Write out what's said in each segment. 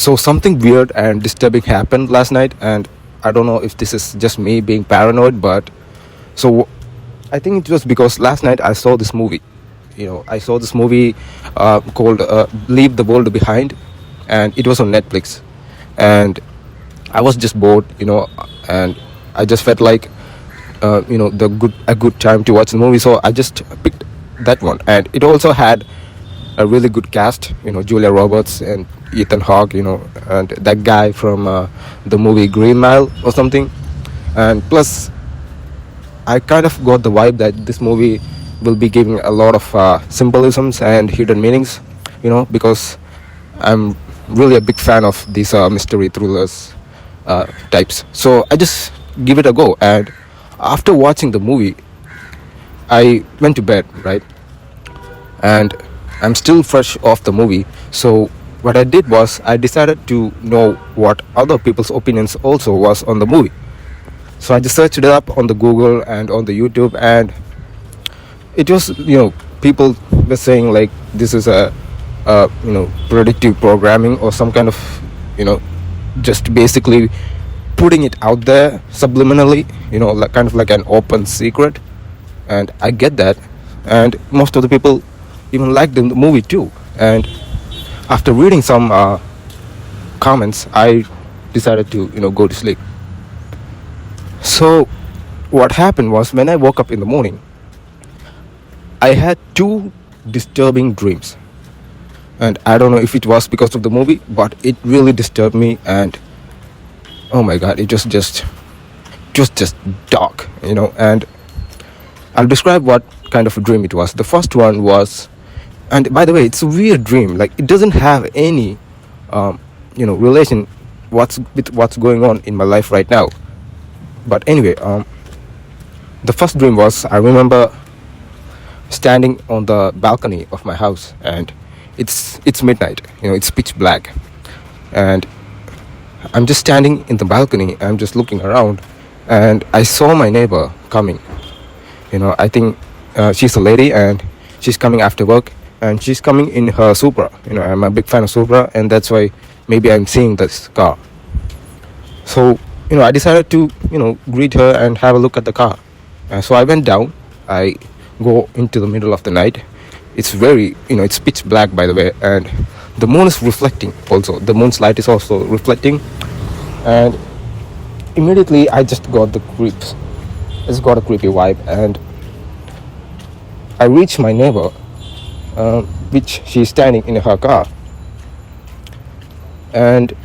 So something weird and disturbing happened last night, and I don't know if this is just me being paranoid, but so I think it was because last night I saw this movie. I saw this movie called Leave the World Behind, and it was on Netflix. And I was just bored, and I just felt like, a good time to watch the movie. So I just picked that one, and it also had a really good cast. Julia Roberts and Ethan Hawke. And that guy from the movie Green Mile or something. And plus, I kind of got the vibe that this movie will be giving a lot of symbolisms and hidden meanings. Because I'm really a big fan of these mystery thrillers types. So I just give it a go. And after watching the movie, I went to bed, right? And I'm still fresh off the movie. So what I did was I decided to know what other people's opinions also was on the movie. So I just searched it up on the Google and on the YouTube, and it was, people were saying like this is a predictive programming or some kind of, just basically putting it out there subliminally, like kind of like an open secret. And I get that, and most of the people even liked the movie too. And after reading some comments, I decided to go to sleep. So what happened was, when I woke up in the morning, I had two disturbing dreams. And I don't know if it was because of the movie, but it really disturbed me. And oh my god, it was just dark, and I'll describe what kind of a dream it was. The first one was, and by the way, it's a weird dream. Like, it doesn't have any relation with what's going on in my life right now. But anyway, the first dream was, I remember standing on the balcony of my house, and it's midnight. It's pitch black, and I'm just standing in the balcony. I'm just looking around, and I saw my neighbor coming. I think she's a lady, and she's coming after work, and she's coming in her Supra. I'm a big fan of Supra, and that's why maybe I'm seeing this car. So I decided to greet her and have a look at the car. So I went down. I go into the middle of the night. It's very, it's pitch black, by the way, and the moon is reflecting also. The moon's light is also reflecting, and immediately I just got the creeps. I just got a creepy vibe, and I reached my neighbor, which she's standing in her car, and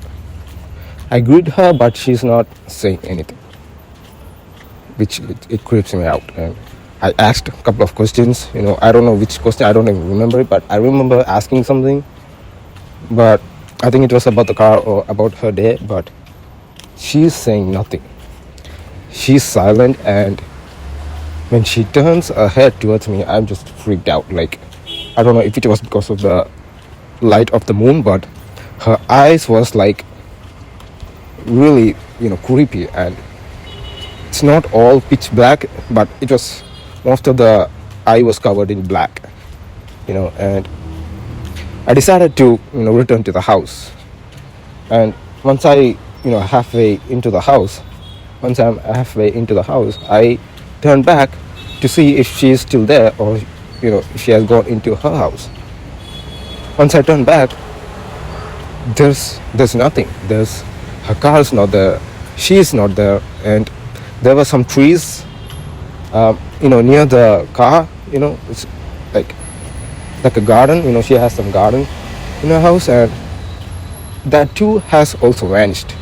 I greet her, but she's not saying anything, which it creeps me out. And I asked a couple of questions. I don't know which question. I don't even remember it, but I remember asking something. But I think it was about the car or about her day. But she's saying nothing. She's silent, and when she turns her head towards me, I'm just freaked out. Like, I don't know if it was because of the light of the moon, but her eyes was like really, creepy. And it's not all pitch black, but it was, most of the eye was covered in black, and I decided to, return to the house. And once I'm halfway into the house, I turned back to see if she is still there, or, if she has gone into her house. Once I turned back, there's nothing. Her car is not there. She is not there. And there were some trees, near the car. It's like a garden. She has some garden in her house, and that too has also vanished.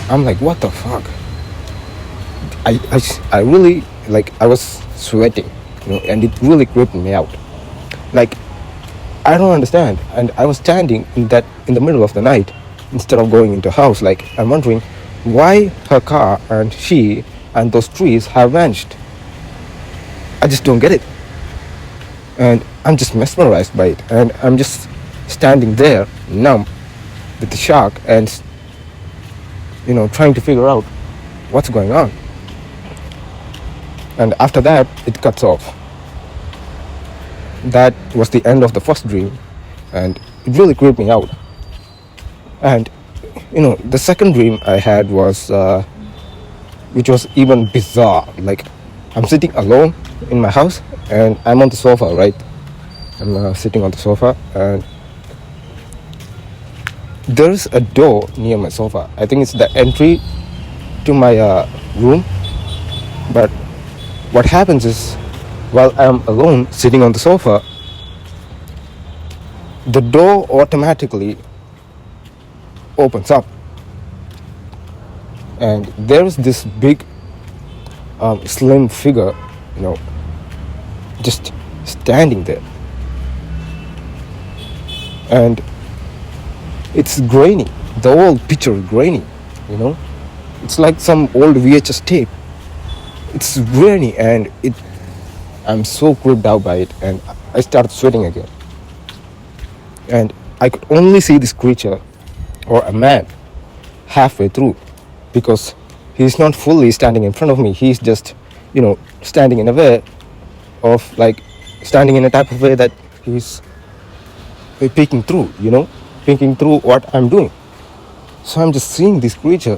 I'm like, what the fuck? I really, like, I was sweating, and it really creeped me out. Like, I don't understand. And I was standing in the middle of the night instead of going into house. Like, I'm wondering why her car and she and those trees have vanished. I just don't get it. And I'm just mesmerized by it. And I'm just standing there, numb, with the shock, and, trying to figure out what's going on. And after that, it cuts off. That was the end of the first dream, and it really creeped me out. And the second dream I had was which was even bizarre. Like, I'm sitting alone in my house and I'm on the sofa, right? I'm sitting on the sofa, and there's a door near my sofa. I think it's the entry to my room. But what happens is, while I'm alone sitting on the sofa, the door automatically opens up, and there's this big slim figure, just standing there. And it's grainy. The whole picture is grainy, it's like some old VHS tape. It's grainy, and I'm so creeped out by it, and I started sweating again. And I could only see this creature, or a man, halfway through, because he's not fully standing in front of me. He's just standing in a way of, like, standing in a type of way that he's peeking through what I'm doing. So I'm just seeing this creature,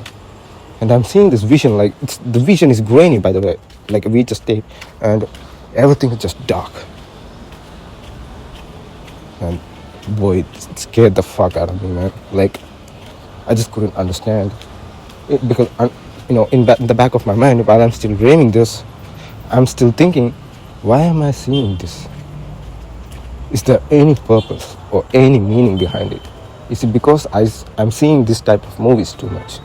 and I'm seeing this vision. Like, the vision is grainy, by the way, like a VHS tape, and everything is just dark. And boy, it scared the fuck out of me, man. Like, I just couldn't understand it, because in the back of my mind, while I'm still dreaming this, I'm still thinking, why am I seeing this? Is there any purpose or any meaning behind it? Is it because I'm seeing this type of movies too much?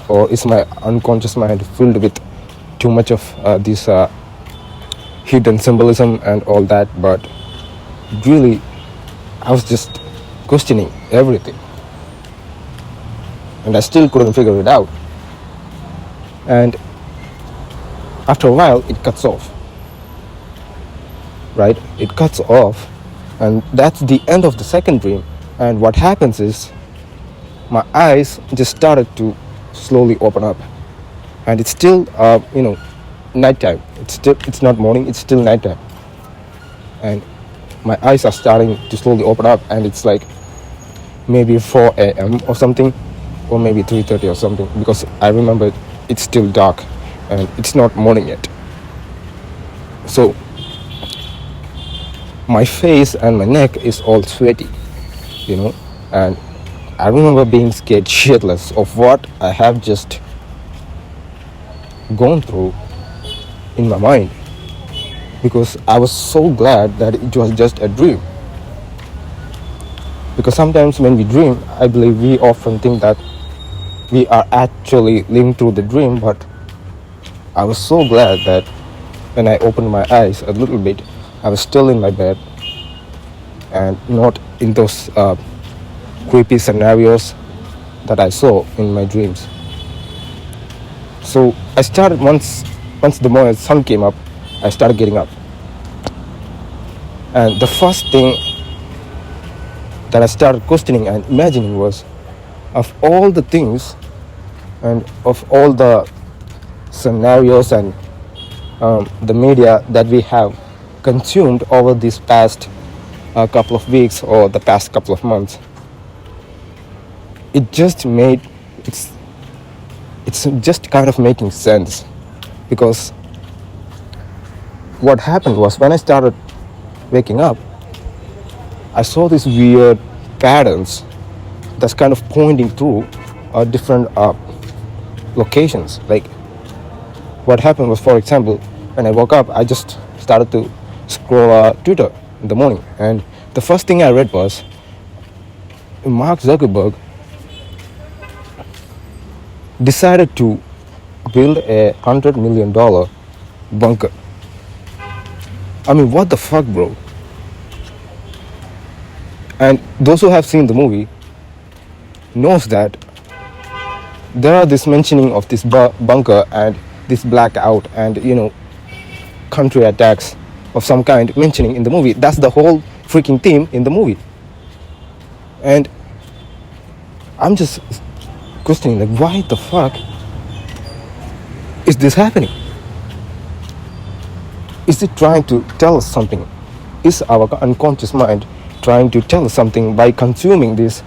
Or is my unconscious mind filled with too much of this hidden symbolism and all that? But really, I was just questioning everything, and I still couldn't figure it out. And after a while, it cuts off, right? It cuts off, and that's the end of the second dream. And what happens is, my eyes just started to slowly open up, and it's still nighttime. It's not morning, it's still nighttime, and my eyes are starting to slowly open up, and it's like maybe 4 a.m. or something, or maybe 3:30 or something, because I remember it's still dark and it's not morning yet. So my face and my neck is all sweaty, and I remember being scared shitless of what I have just gone through in my mind, because I was so glad that it was just a dream. Because sometimes when we dream, I believe we often think that we are actually living through the dream, but I was so glad that when I opened my eyes a little bit, I was still in my bed and not in those creepy scenarios that I saw in my dreams. So I started, once the morning sun came up, I started getting up. And the first thing that I started questioning and imagining was, of all the things and of all the scenarios and the media that we have consumed over these past couple of weeks or the past couple of months, it's just kind of making sense. Because what happened was, when I started waking up, I saw these weird patterns that's kind of pointing through different locations. Like, what happened was, for example, when I woke up, I just started to scroll Twitter in the morning, and the first thing I read was Mark Zuckerberg decided to build a $100 million bunker. I mean, what the fuck, bro? And those who have seen the movie knows that there are this mentioning of this bunker and this blackout and country attacks of some kind mentioning in the movie. That's the whole freaking theme in the movie. And I'm just questioning, like, why the fuck is this happening? Is it trying to tell us something? Is our unconscious mind trying to tell something by consuming this,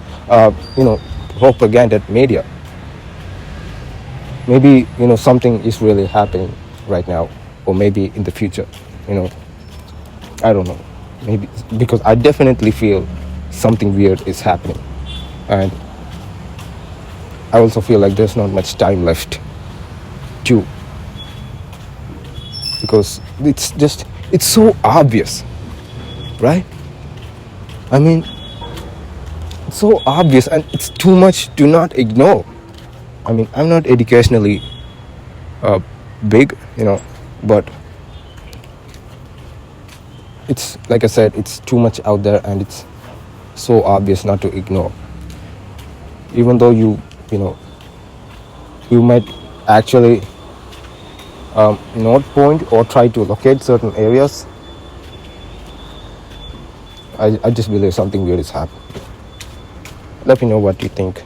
propaganda media. Maybe, something is really happening right now, or maybe in the future, you know, I don't know. Maybe because I definitely feel something weird is happening. And I also feel like there's not much time left too, because it's so obvious, right? I mean, it's so obvious and it's too much to not ignore. I mean, I'm not educationally big, but it's like I said, it's too much out there and it's so obvious not to ignore. Even though you might actually not point or try to locate certain areas, I just believe something weird is happening. Let me know what you think.